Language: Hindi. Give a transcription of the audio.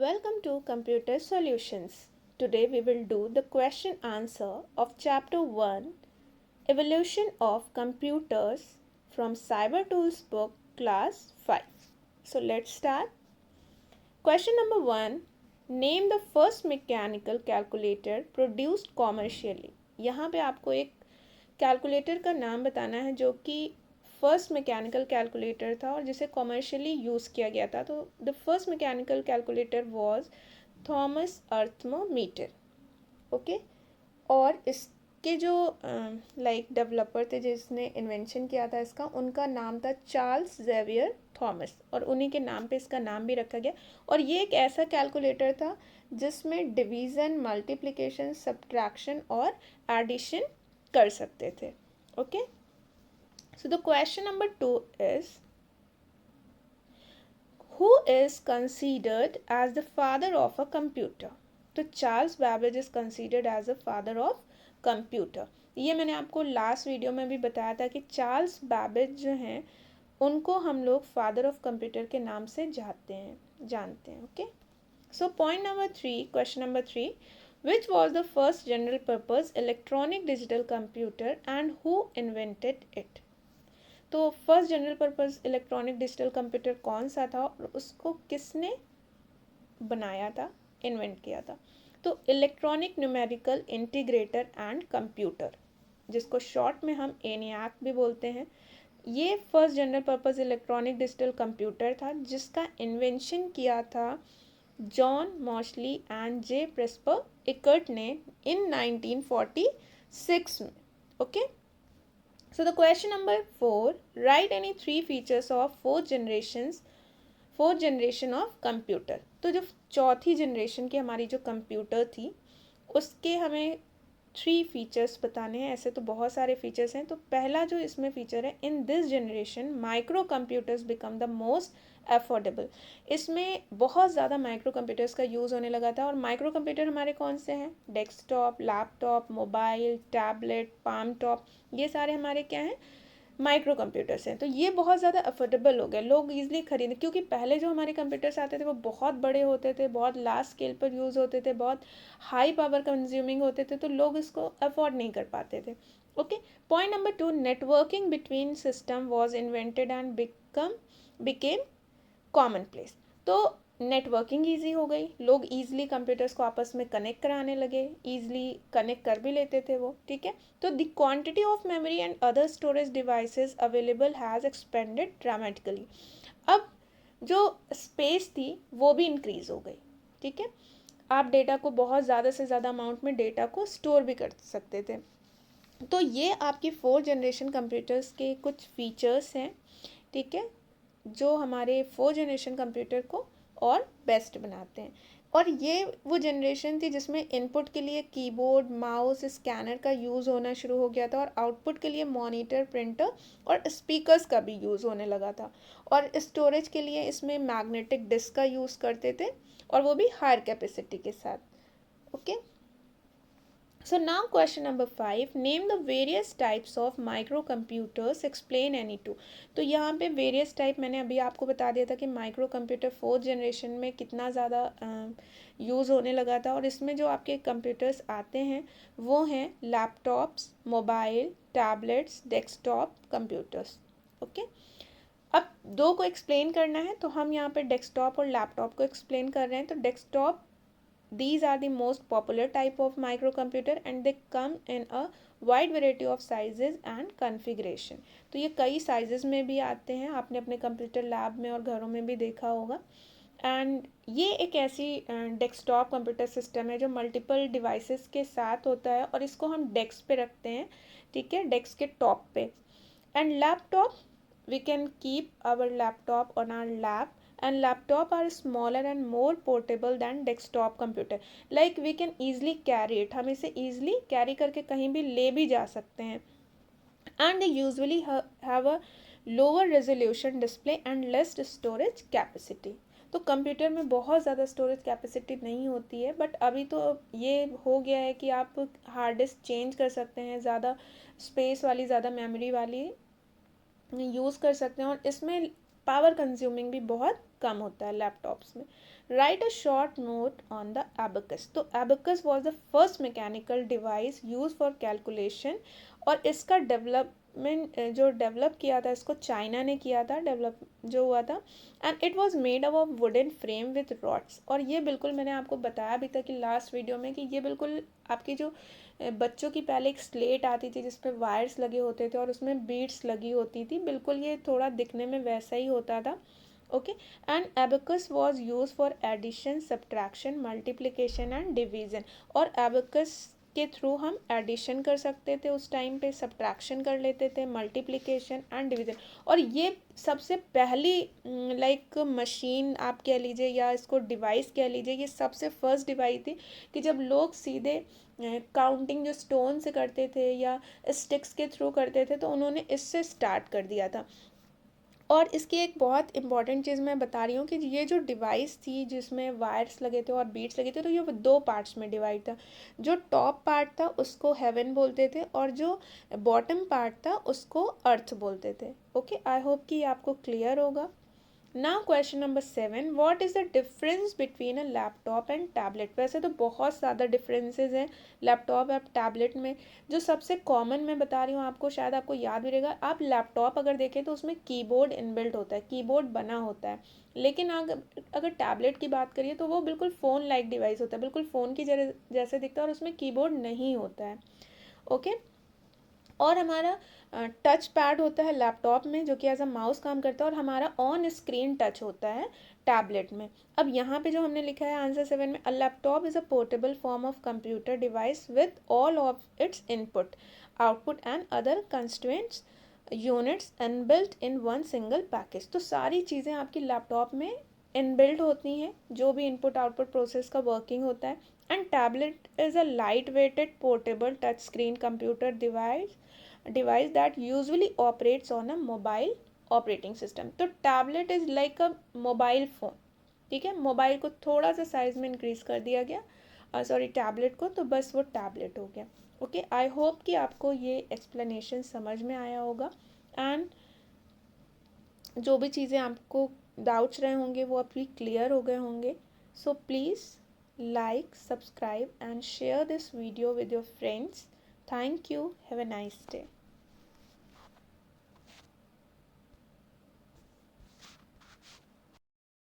Welcome to Computer Solutions. Today we will do the question answer of Chapter 1 Evolution of Computers from Cyber Tools book class 5. So let's start. Question number 1. Name the first mechanical calculator produced commercially. यहाँ पे आपको एक कैलकुलेटर का नाम बताना है जो कि फर्स्ट मैकेनिकल कैलकुलेटर था और जिसे कॉमर्शियली यूज़ किया गया था. तो the first mechanical calculator was Thomas arithmometer. Okay. और इसके जो डेवलपर थे जिसने इन्वेंशन किया था इसका, उनका नाम था चार्ल्स जेवियर थॉमस और उन्हीं के नाम पे इसका नाम भी रखा गया. और ये एक ऐसा कैलकुलेटर था जिसमें डिवीज़न, मल्टीप्लिकेशन, सब्ट्रैक्शन और एडिशन कर सकते थे. Okay. So the question number 2 is, who is considered as the father of a computer? तो Charles Babbage is considered as the father of computer. ये मैंने आपको लास्ट वीडियो में भी बताया था कि चार्ल्स बैबेज जो हैं उनको हम लोग फादर ऑफ कंप्यूटर के नाम से जानते हैं. Okay. So point number 3, question number 3, which was the first general purpose electronic digital computer and who invented it? तो first general purpose electronic digital computer कौन सा था और उसको किसने बनाया था, इन्वेंट किया था? तो electronic numerical integrator and computer, जिसको शॉर्ट में हम एनियाक भी बोलते हैं, ये first general purpose electronic digital computer था जिसका इन्वेंशन किया था John Mauchly and J Presper Eckert ने इन 1946 में. Okay. So the question number 4, write any 3 features of fourth generation of computer. तो जो चौथी जनरेशन की हमारी जो कंप्यूटर थी उसके हमें 3 फीचर्स बताने हैं. ऐसे तो बहुत सारे फीचर्स हैं. तो पहला जो इसमें फीचर है, in this generation micro computers become the most affordable. इसमें बहुत ज़्यादा माइक्रो कंप्यूटर्स का यूज़ होने लगा था. और माइक्रो कंप्यूटर हमारे कौन से हैं? Desktop, laptop, mobile, tablet, palm top, ये सारे हमारे क्या हैं? माइक्रो कंप्यूटर्स हैं. तो ये बहुत ज़्यादा अफोर्डेबल हो गए, लोग ईजिली खरीदें. क्योंकि पहले जो हमारे कंप्यूटर्स आते थे वो बहुत बड़े होते थे, बहुत लार्ज स्केल पर यूज़ होते थे, बहुत हाई पावर कंज्यूमिंग होते थे, तो लोग इसको अफोर्ड नहीं कर पाते थे. Okay. Point number 2, networking between system was invented and became common place. तो नेटवर्किंग ईजी हो गई, लोग ईजिली कंप्यूटर्स को आपस में कनेक्ट कराने लगे, ईजिली कनेक्ट कर भी लेते थे वो. ठीक है. तो the quantity of memory and other storage devices available has expanded dramatically. अब जो स्पेस थी वो भी इंक्रीज हो गई. ठीक है. आप डेटा को बहुत ज़्यादा से ज़्यादा अमाउंट में डेटा को स्टोर भी कर सकते थे. तो ये आपकी 4th जनरेशन कंप्यूटर्स के कुछ फीचर्स हैं. ठीक है, जो हमारे 4th जनरेशन कंप्यूटर को और बेस्ट बनाते हैं. और ये वो जनरेशन थी जिसमें इनपुट के लिए कीबोर्ड, माउस, स्कैनर का यूज़ होना शुरू हो गया था और आउटपुट के लिए मॉनिटर, प्रिंटर और स्पीकर्स का भी यूज़ होने लगा था. और स्टोरेज के लिए इसमें मैग्नेटिक डिस्क का यूज़ करते थे और वो भी हायर कैपेसिटी के साथ. Okay. So now question number 5, name the various types of microcomputers, explain any two. तो यहाँ पे various type मैंने अभी आपको बता दिया था कि माइक्रो कंप्यूटर 4th जनरेशन में कितना ज़्यादा यूज़ होने लगा था. और इसमें जो आपके कंप्यूटर्स आते हैं वो हैं laptops, mobile, tablets, desktop computers. Okay. अब 2 को एक्सप्लेन करना है तो हम यहाँ पे डेस्कटॉप और लैपटॉप को एक्सप्लेन कर रहे हैं. तो desktop, these are the most popular type of microcomputer and they come in a wide variety of sizes and configuration. तो ये कई sizes में भी आते हैं, आपने अपने कंप्यूटर लैब में और घरों में भी देखा होगा. एंड ये एक ऐसी डेस्कटॉप कंप्यूटर सिस्टम है जो मल्टीपल डिवाइसेस के साथ होता है और इसको हम डेस्क पे रखते हैं. ठीक है, डेस्क के टॉप पे. And laptop, we can keep our laptop on our lap and laptop are smaller and more portable than desktop computer, like we can easily carry it. हम इसे easily carry करके कहीं भी ले भी जा सकते हैं. and they usually have a lower resolution display and less storage capacity. तो कंप्यूटर में बहुत ज़्यादा स्टोरेज कैपेसिटी नहीं होती है, बट अभी तो ये हो गया है कि आप हार्ड डिस्क चेंज कर सकते हैं, ज़्यादा स्पेस वाली, ज़्यादा मेमोरी वाली यूज़ कर सकते हैं और इसमें पावर कंज्यूमिंग भी बहुत कम होता है लैपटॉप्स में. Write a short note on the abacus. तो abacus was the first mechanical device use for calculation, और इसका डेवलपमेंट जो डेवलप किया था, इसको चाइना ने किया था, डेवलप जो हुआ था। And it was made of a wooden frame with rods. और ये बिल्कुल मैंने आपको बताया भी था कि लास्ट वीडियो में कि ये बिल्कुल आपकी जो बच्चों की पहले एक स्लेट आती थी जिस पे वायर्स लगे होते थे और उसमें बीड्स लगी होती थी, बिल्कुल ये थोड़ा दिखने में वैसा ही होता था। Okay, and abacus was use for addition, subtraction, multiplication and division. और एबेकस के थ्रू हम एडिशन कर सकते थे, उस टाइम पे सब्ट्रैक्शन कर लेते थे, मल्टीप्लिकेशन एंड डिवीजन। और ये सबसे पहली लाइक मशीन आप कह लीजिए या इसको डिवाइस कह लीजिए, ये सबसे फर्स्ट डिवाइस थी कि जब लोग सीधे काउंटिंग जो स्टोन से करते थे या स्टिक्स के थ्रू करते थे, तो उन्होंने इससे स्टार्ट कर दिया था। और इसकी एक बहुत इंपॉर्टेंट चीज़ मैं बता रही हूँ कि ये जो डिवाइस थी जिसमें वायर्स लगे थे और बीट्स लगे थे, तो ये दो पार्ट्स में डिवाइड था। जो टॉप पार्ट था उसको हेवन बोलते थे और जो बॉटम पार्ट था उसको अर्थ बोलते थे। ओके, आई होप कि आपको क्लियर होगा। Now question number 7, what is the difference between a laptop and tablet. वैसे तो बहुत ज़्यादा डिफरेंसेस हैं लैपटॉप और टैबलेट में। जो सबसे कॉमन मैं बता रही हूँ आपको, शायद आपको याद भी रहेगा। आप लैपटॉप अगर देखें तो उसमें कीबोर्ड इनबिल्ट होता है, कीबोर्ड बना होता है। लेकिन अगर टैबलेट की बात करिए तो वो बिल्कुल फ़ोन लाइक डिवाइस होता है, बिल्कुल फ़ोन की जैसे दिखता है और उसमें कीबोर्ड नहीं होता है। ओके, और हमारा टच पैड होता है लैपटॉप में जो कि एज अ माउस काम करता है, और हमारा ऑन स्क्रीन टच होता है टैबलेट में। अब यहाँ पे जो हमने लिखा है आंसर 7 में, a laptop is a portable form of computer device with all of its input, output and other constraints units inbuilt in one single package. तो सारी चीज़ें आपकी लैपटॉप में इनबिल्ट होती हैं, जो भी इनपुट आउटपुट प्रोसेस का वर्किंग होता है। And tablet is a light weighted portable touch screen computer device that usually operates on a mobile operating system। तो tablet is like a mobile phone. ठीक है, मोबाइल को थोड़ा सा साइज में इंक्रीज कर दिया गया, सॉरी टैबलेट को, तो बस वो टैबलेट हो गया। ओके, आई होप कि आपको ये एक्सप्लेनेशन समझ में आया होगा। एंड जो भी चीज़ें आपको डाउट्स रहे होंगे वो अभी क्लियर हो गए होंगे। So please like, subscribe and share this video with your friends. Thank you. Have a nice day.